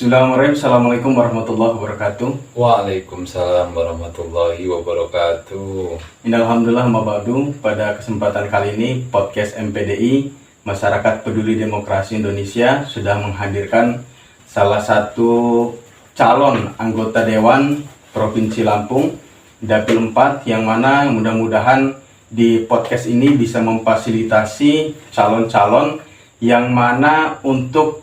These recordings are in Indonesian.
Bismillahirrahmanirrahim. Assalamualaikum warahmatullahi wabarakatuh. Waalaikumsalam warahmatullahi wabarakatuh. Alhamdulillah mabadu. Pada kesempatan kali ini podcast MPDI Masyarakat Peduli Demokrasi Indonesia sudah menghadirkan salah satu calon anggota Dewan Provinsi Lampung Dapil 4 yang mana mudah-mudahan di podcast ini bisa memfasilitasi calon-calon yang mana untuk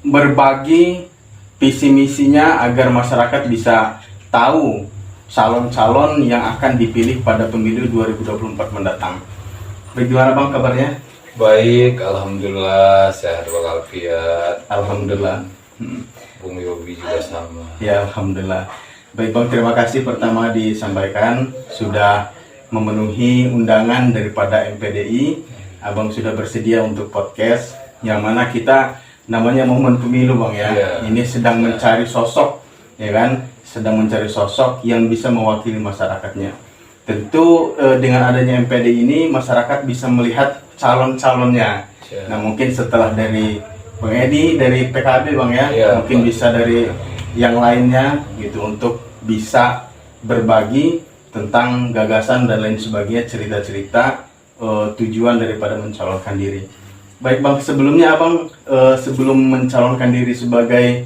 berbagi visi misinya agar masyarakat bisa tahu calon-calon yang akan dipilih pada pemilu 2024 mendatang. Bagaimana Bang kabarnya? Baik, alhamdulillah sehat walafiat. Alhamdulillah. Bung Yobi juga sama. Ya, alhamdulillah. Baik Bang, terima kasih pertama disampaikan sudah memenuhi undangan daripada MPDI. Abang sudah bersedia untuk podcast yang mana kita namanya momen pemilu Bang ya. Ini sedang mencari sosok, ya kan? Sedang mencari sosok yang bisa mewakili masyarakatnya. Tentu dengan adanya MPDI ini masyarakat bisa melihat calon-calonnya. Nah mungkin setelah dari Bang Edi dari PKB Bang ya, mungkin bisa dari yang lainnya gitu untuk bisa berbagi tentang gagasan dan lain sebagainya, cerita-cerita tujuan daripada mencalonkan diri. Baik Bang, sebelumnya Abang sebelum mencalonkan diri sebagai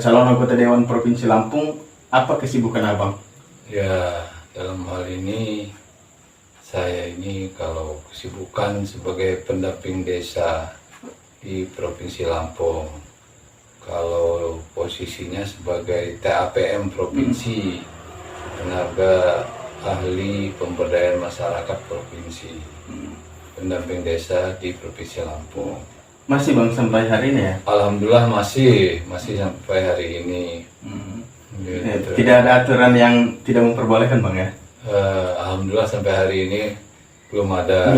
calon anggota Dewan Provinsi Lampung, apa kesibukan Abang? Ya, dalam hal ini saya ini kalau kesibukan sebagai pendamping desa di Provinsi Lampung. Kalau posisinya sebagai TAPM Provinsi, tenaga ahli pemberdayaan masyarakat Provinsi. Pendamping desa di Provinsi Lampung. Masih Bang sampai hari ini ya? Alhamdulillah masih sampai hari ini. Gitu. Tidak ada aturan yang tidak memperbolehkan Bang ya? Alhamdulillah sampai hari ini belum ada.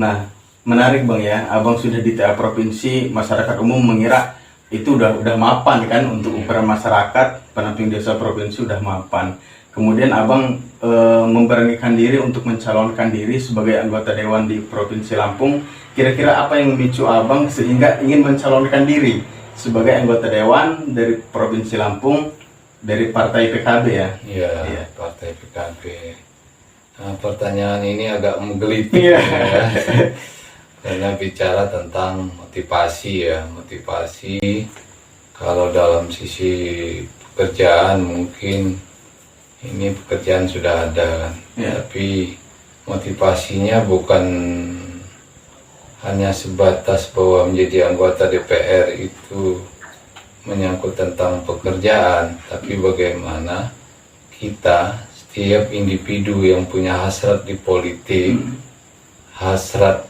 Nah, menarik Bang ya, Abang sudah di TA Provinsi, masyarakat umum mengira itu udah mapan kan untuk ukuran masyarakat, pendamping desa provinsi udah mapan. Kemudian Abang memberanikan diri untuk mencalonkan diri sebagai anggota Dewan di Provinsi Lampung. Kira-kira apa yang memicu Abang sehingga ingin mencalonkan diri sebagai anggota Dewan dari Provinsi Lampung dari Partai PKB ya? Iya. Partai PKB. Nah, pertanyaan ini agak menggelitik ya. Karena bicara tentang motivasi ya. Motivasi kalau dalam sisi pekerjaan mungkin ini pekerjaan sudah ada kan, tapi motivasinya bukan hanya sebatas bahwa menjadi anggota DPR itu menyangkut tentang pekerjaan, tapi bagaimana kita setiap individu yang punya hasrat di politik, hasrat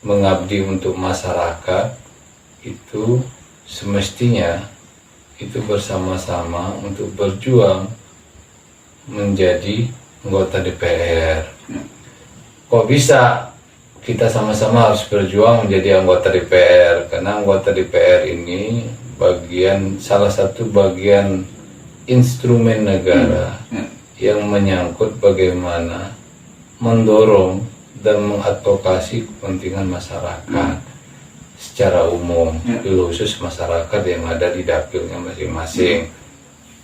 mengabdi untuk masyarakat itu semestinya itu bersama-sama untuk berjuang menjadi anggota DPR. Kok bisa kita sama-sama harus berjuang menjadi anggota DPR? Karena anggota DPR ini salah satu bagian instrumen negara yang menyangkut bagaimana mendorong dan mengadvokasi kepentingan masyarakat secara umum, khusus masyarakat yang ada di dapilnya masing-masing.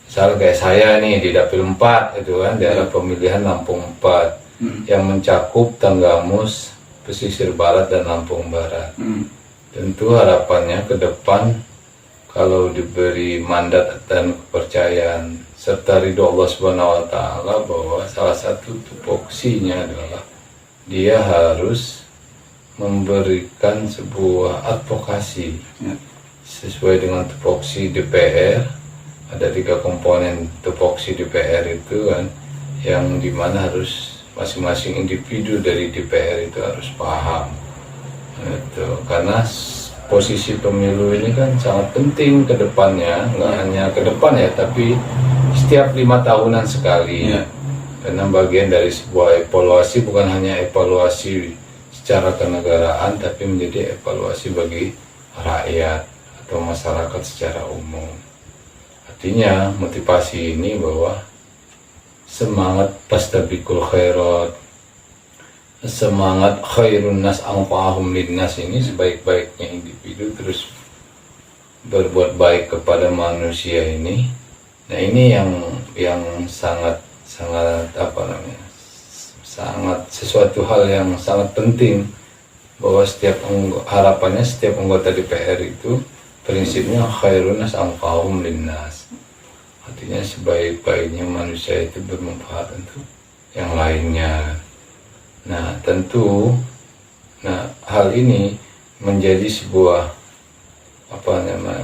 Misal kayak saya nih di dapil 4 itu kan, daerah pemilihan Lampung 4 yang mencakup Tanggamus, pesisir barat dan Lampung Barat. Tentu harapannya ke depan kalau diberi mandat dan kepercayaan serta ridho Allah Subhanahu wa taala bahwa salah satu tupoksinya adalah dia harus memberikan sebuah advokasi sesuai dengan tupoksi DPR. Ada 3 komponen tupoksi DPR itu kan, yang dimana harus masing-masing individu dari DPR itu harus paham itu, karena posisi pemilu ini kan sangat penting ke depannya, nggak hanya ke depan ya, tapi setiap 5 tahunan sekali, karena bagian dari sebuah evaluasi, bukan hanya evaluasi secara kenegaraan, tapi menjadi evaluasi bagi rakyat atau masyarakat secara umum. Artinya motivasi ini bahwa semangat fastabiqul khairat, semangat khairun nas anfa'ahum linnas ini, sebaik-baiknya individu terus berbuat baik kepada manusia ini. Nah, ini yang sangat apa namanya, sangat sesuatu hal yang sangat penting, bahwa harapannya setiap anggota DPR itu prinsipnya khairun nas anfa'ahum linnas, artinya sebaik-baiknya manusia itu bermanfaat untuk yang lainnya. Nah, tentu hal ini menjadi sebuah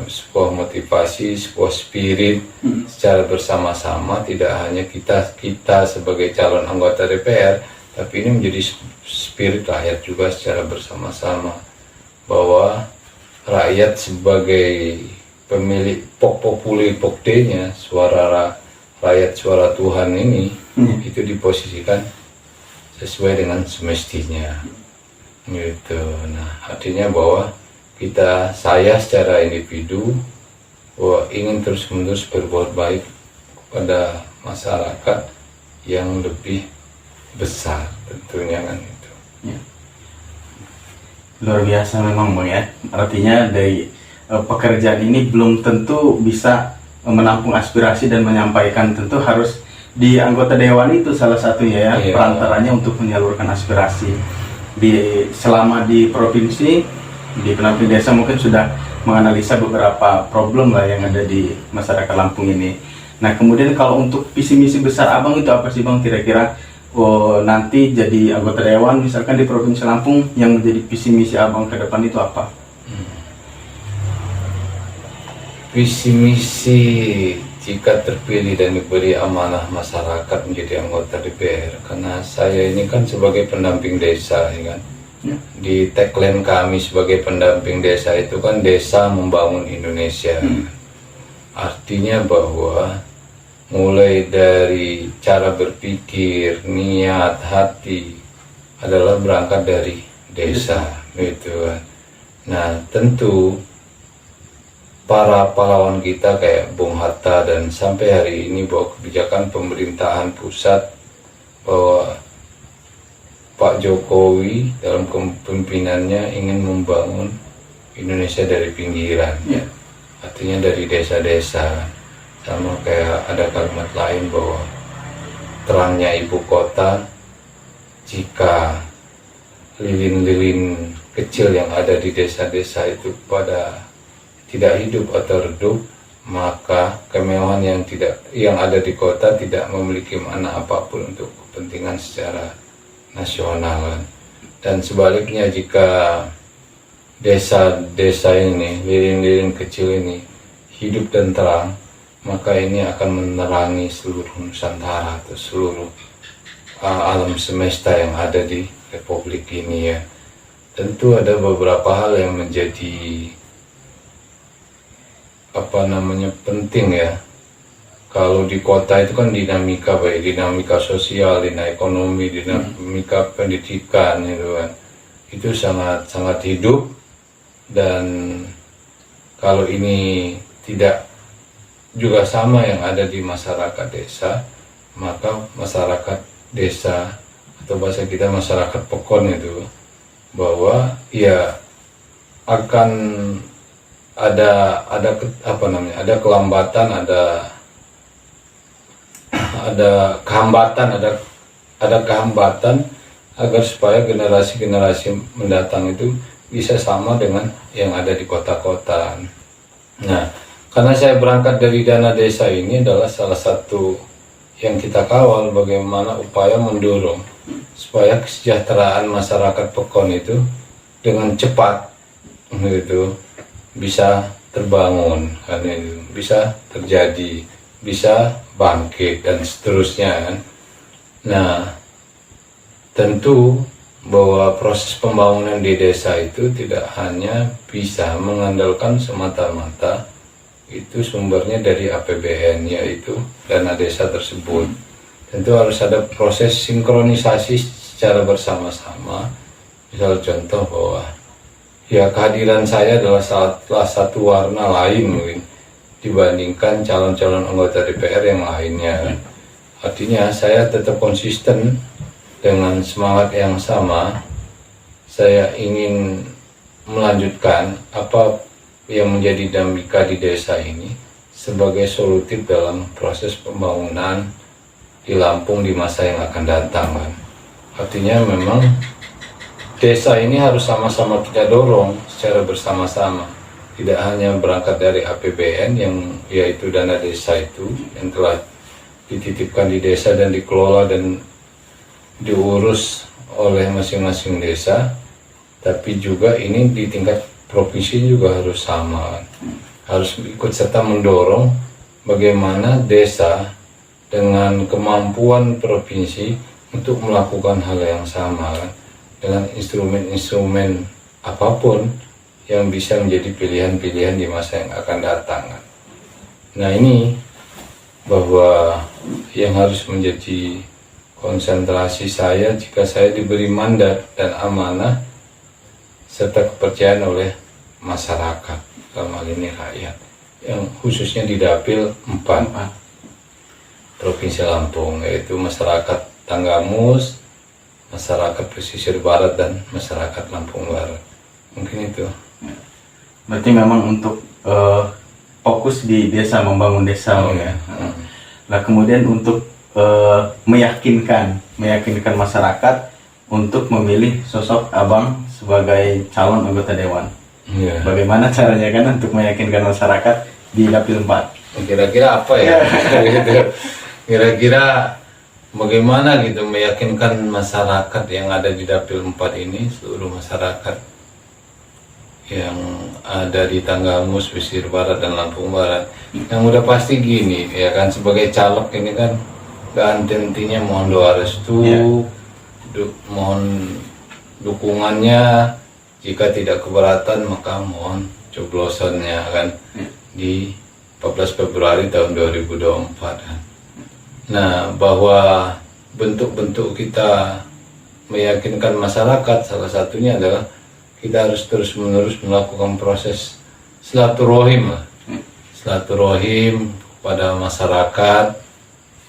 sebuah motivasi, sebuah spirit secara bersama-sama, tidak hanya kita sebagai calon anggota DPR, tapi ini menjadi spirit rakyat juga secara bersama-sama, bahwa rakyat sebagai pemilik populi pokdenya, suara rakyat, suara Tuhan ini itu diposisikan sesuai dengan semestinya gitu. Nah, artinya bahwa saya secara individu ingin terus-menerus berbuat baik kepada masyarakat yang lebih besar tentunya kan itu. Ya. Luar biasa memang Bang ya. Artinya dari pekerjaan ini belum tentu bisa menampung aspirasi dan menyampaikan, tentu harus di anggota dewan itu salah satunya ya, perantaranya untuk menyalurkan aspirasi. Selama di provinsi, di pendamping desa mungkin sudah menganalisa beberapa problem lah yang ada di masyarakat Lampung ini. Nah, kemudian kalau untuk visi misi besar Abang itu apa sih Bang kira-kira? Nanti jadi anggota dewan misalkan di Provinsi Lampung, yang menjadi visi misi Abang ke depan itu apa? Visi misi jika terpilih dan diberi amanah masyarakat menjadi anggota DPR, karena saya ini kan sebagai pendamping desa ya kan. Di tagline kami sebagai pendamping desa itu kan desa membangun Indonesia. Artinya bahwa mulai dari cara berpikir, niat, hati adalah berangkat dari desa gitu kan. Nah, tentu para pahlawan kita kayak Bung Hatta dan sampai hari ini bahwa kebijakan pemerintahan pusat, bahwa Pak Jokowi dalam kepemimpinannya ingin membangun Indonesia dari pinggiran, artinya dari desa-desa. Sama kayak ada kalimat lain bahwa terangnya ibu kota, jika lilin-lilin kecil yang ada di desa-desa itu pada tidak hidup atau redup, maka kemewahan yang ada di kota tidak memiliki makna apapun untuk kepentingan secara nasional. Dan sebaliknya, jika desa-desa ini, lilin-lilin kecil ini hidup dan terang, maka ini akan menerangi seluruh Nusantara atau seluruh alam semesta yang ada di Republik ini ya. Tentu ada beberapa hal yang menjadi penting ya. Kalau di kota itu kan dinamika, baik dinamika sosial, dinamika ekonomi, dinamika pendidikan gitu kan. Itu sangat hidup, dan kalau ini tidak juga sama yang ada di masyarakat desa, maka masyarakat desa atau bahasa kita masyarakat pekon itu, bahwa ya akan ada kelambatan, ada kehambatan agar supaya generasi-generasi mendatang itu bisa sama dengan yang ada di kota-kota. Nah, karena saya berangkat dari dana desa, ini adalah salah satu yang kita kawal, bagaimana upaya mendorong supaya kesejahteraan masyarakat pekon itu dengan cepat gitu bisa terbangun, karena itu bisa terjadi, bisa bangkit dan seterusnya kan. Nah, tentu bahwa proses pembangunan di desa itu tidak hanya bisa mengandalkan semata-mata itu sumbernya dari APBN, yaitu dana desa tersebut. Tentu harus ada proses sinkronisasi secara bersama-sama. Misal contoh bahwa ya kehadiran saya adalah salah satu warna lain mungkin dibandingkan calon-calon anggota DPR yang lainnya. Artinya saya tetap konsisten dengan semangat yang sama, saya ingin melanjutkan apa yang menjadi dinamika di desa ini sebagai solutif dalam proses pembangunan di Lampung di masa yang akan datang kan. Artinya memang desa ini harus sama-sama kita dorong secara bersama-sama. Tidak hanya berangkat dari APBN yang yaitu dana desa itu yang telah dititipkan di desa dan dikelola dan diurus oleh masing-masing desa, tapi juga ini di tingkat provinsi juga harus sama, harus ikut serta mendorong bagaimana desa dengan kemampuan provinsi untuk melakukan hal yang sama kan, dengan instrumen-instrumen apapun yang bisa menjadi pilihan-pilihan di masa yang akan datang kan. Nah ini bahwa yang harus menjadi konsentrasi saya jika saya diberi mandat dan amanah serta kepercayaan oleh masyarakat, dalam hal ini rakyat, yang khususnya di Dapil 4 Provinsi Lampung, yaitu masyarakat Tanggamus, masyarakat pesisir barat, dan masyarakat Lampung Barat. Mungkin itu. Berarti memang untuk fokus di desa, membangun desa ya. Nah kemudian untuk meyakinkan masyarakat untuk memilih sosok Abang sebagai calon anggota dewan. Bagaimana caranya kan untuk meyakinkan masyarakat di Dapil 4? Kira-kira apa ya? Kira-kira bagaimana gitu meyakinkan masyarakat yang ada di Dapil 4 ini, seluruh masyarakat yang ada di Tanggamus, Pesisir Barat, dan Lampung Barat. Yang udah pasti gini ya kan, sebagai caleg ini kan gak henti-hentinya mohon doa restu, mohon dukungannya. Jika tidak keberatan maka mohon coblosannya kan di 14 Februari tahun 2024 kan. Nah bahwa bentuk-bentuk kita meyakinkan masyarakat salah satunya adalah kita harus terus-menerus melakukan proses silaturahim kepada masyarakat,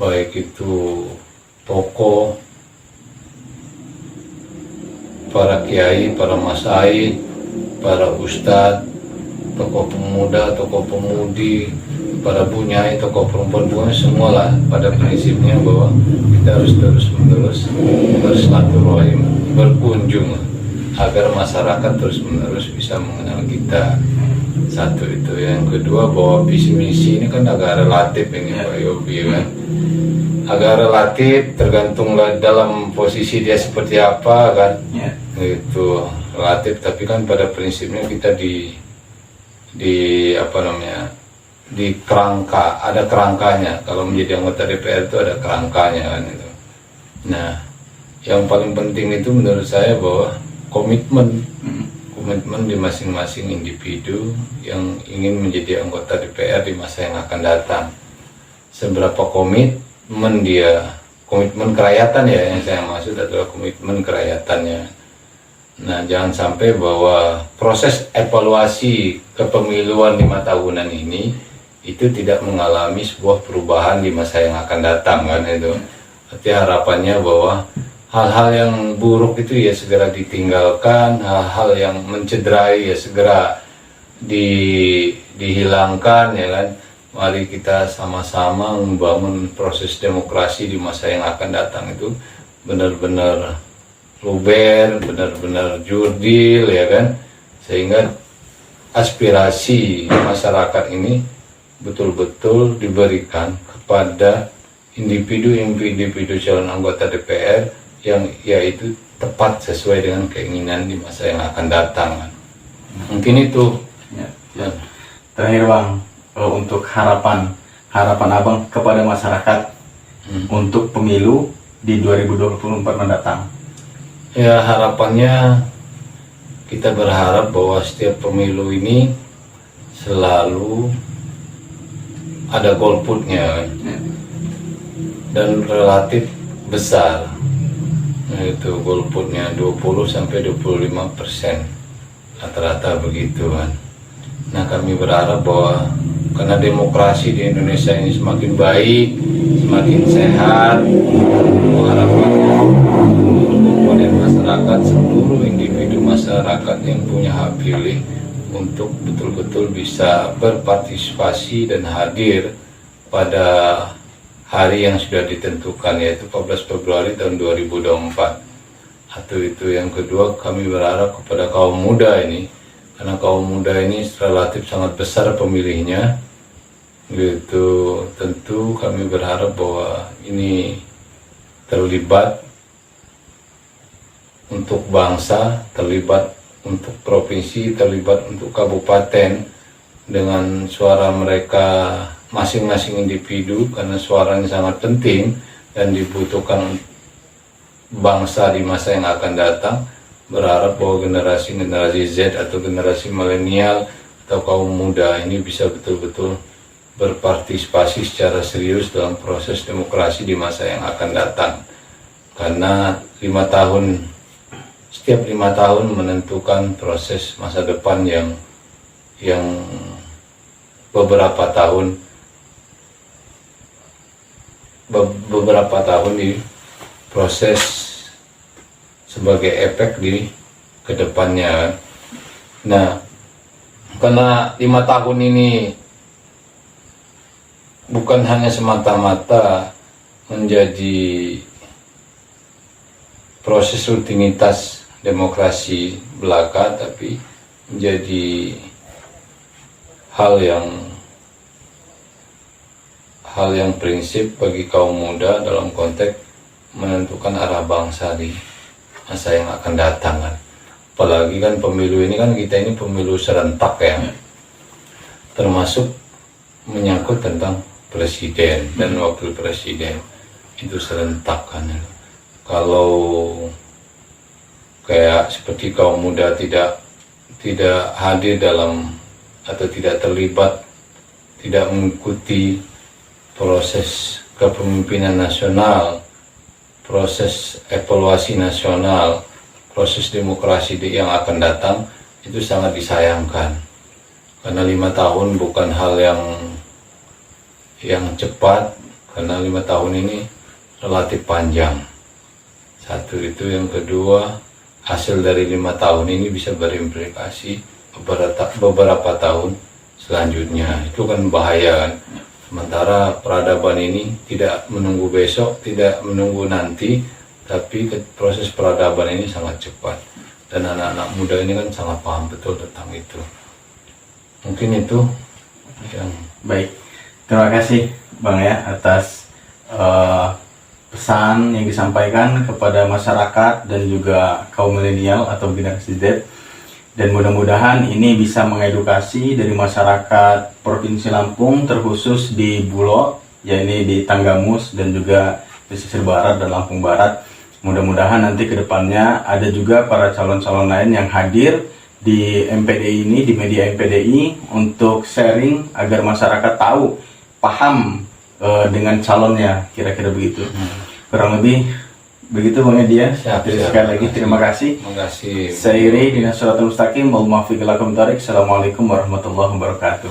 baik itu tokoh, para kiai, para masai, para ustadz, tokoh pemuda, tokoh pemudi, para bunyai, tokoh perempuan, semua lah pada prinsipnya bahwa kita harus terus-menerus bersilaturahim, berkunjung agar masyarakat terus-menerus bisa mengenal kita. Satu itu. Yang kedua bahwa visi misi ini kan agak relatif ini Pak Yobi kan. Agak relatif, tergantung dalam posisi dia seperti apa kan. Itu relatif, tapi kan pada prinsipnya kita di apa namanya, di kerangka, ada kerangkanya. Kalau menjadi anggota DPR itu ada kerangkanya kan itu. Nah yang paling penting itu menurut saya bahwa komitmen di masing-masing individu yang ingin menjadi anggota DPR di masa yang akan datang. Seberapa komitmen dia, komitmen kerakyatan ya, yang saya maksud adalah komitmen kerakayatannya. Nah jangan sampai bahwa proses evaluasi kepemiluan 5 tahunan ini itu tidak mengalami sebuah perubahan di masa yang akan datang kan itu. Arti harapannya bahwa hal-hal yang buruk itu ya segera ditinggalkan, hal-hal yang mencederai ya segera dihilangkan ya kan. Mari kita sama-sama membangun proses demokrasi di masa yang akan datang itu benar-benar luber, benar-benar jurdil ya kan, sehingga aspirasi masyarakat ini betul-betul diberikan kepada individu-individu calon anggota DPR yang yaitu tepat sesuai dengan keinginan di masa yang akan datang. Mungkin itu. Ya. Terakhir Bang, untuk harapan Abang kepada masyarakat untuk pemilu di 2024 mendatang. Ya harapannya kita berharap bahwa setiap pemilu ini selalu ada golputnya dan relatif besar. Itu golputnya 20-25% rata-rata begitu kan. Nah kami berharap bahwa karena demokrasi di Indonesia ini semakin baik, semakin sehat, harapannya terpilih untuk betul-betul bisa berpartisipasi dan hadir pada hari yang sudah ditentukan, yaitu 14 Februari tahun 2024. Atau itu yang kedua, kami berharap kepada kaum muda ini, karena kaum muda ini relatif sangat besar pemilihnya, gitu. Tentu kami berharap bahwa ini terlibat untuk bangsa, terlibat untuk provinsi, terlibat untuk kabupaten, dengan suara mereka masing-masing individu, karena suaranya sangat penting dan dibutuhkan bangsa di masa yang akan datang. Berharap bahwa generasi Z atau generasi milenial atau kaum muda ini bisa betul-betul berpartisipasi secara serius dalam proses demokrasi di masa yang akan datang, karena setiap 5 tahun menentukan proses masa depan yang beberapa tahun di proses sebagai efek di kedepannya. Nah, karena 5 tahun ini bukan hanya semata-mata menjadi proses rutinitas demokrasi belaka, tapi menjadi hal yang prinsip bagi kaum muda dalam konteks menentukan arah bangsa di masa yang akan datang kan. Apalagi kan pemilu ini kan, kita ini pemilu serentak ya, termasuk menyangkut tentang presiden dan wakil presiden, itu serentak kan. Kalau kayak seperti kaum muda tidak hadir dalam atau tidak terlibat, tidak mengikuti proses kepemimpinan nasional, proses evaluasi nasional, proses demokrasi yang akan datang, itu sangat disayangkan. Karena 5 tahun bukan hal yang cepat, karena 5 tahun ini relatif panjang. Satu itu, yang kedua, hasil dari 5 tahun ini bisa berimplikasi beberapa tahun selanjutnya. Itu kan bahaya kan. Sementara peradaban ini tidak menunggu besok, tidak menunggu nanti, tapi proses peradaban ini sangat cepat. Dan anak-anak muda ini kan sangat paham betul tentang itu. Mungkin itu yang baik. Terima kasih Bang ya atas pesan yang disampaikan kepada masyarakat dan juga kaum milenial atau generasi Z, dan mudah-mudahan ini bisa mengedukasi dari masyarakat Provinsi Lampung, terkhusus di Bulo, yakni di Tanggamus dan juga pesisir barat dan Lampung Barat. Mudah-mudahan nanti kedepannya ada juga para calon-calon lain yang hadir di MPDI ini, di media MPDI, untuk sharing agar masyarakat tahu, paham dengan calonnya, kira-kira begitu. Kurang lebih begitu Bang Edi ya. Sekali lagi terima kasih. Saya Iri dengan Suratul Mustaqim. Assalamualaikum warahmatullahi wabarakatuh.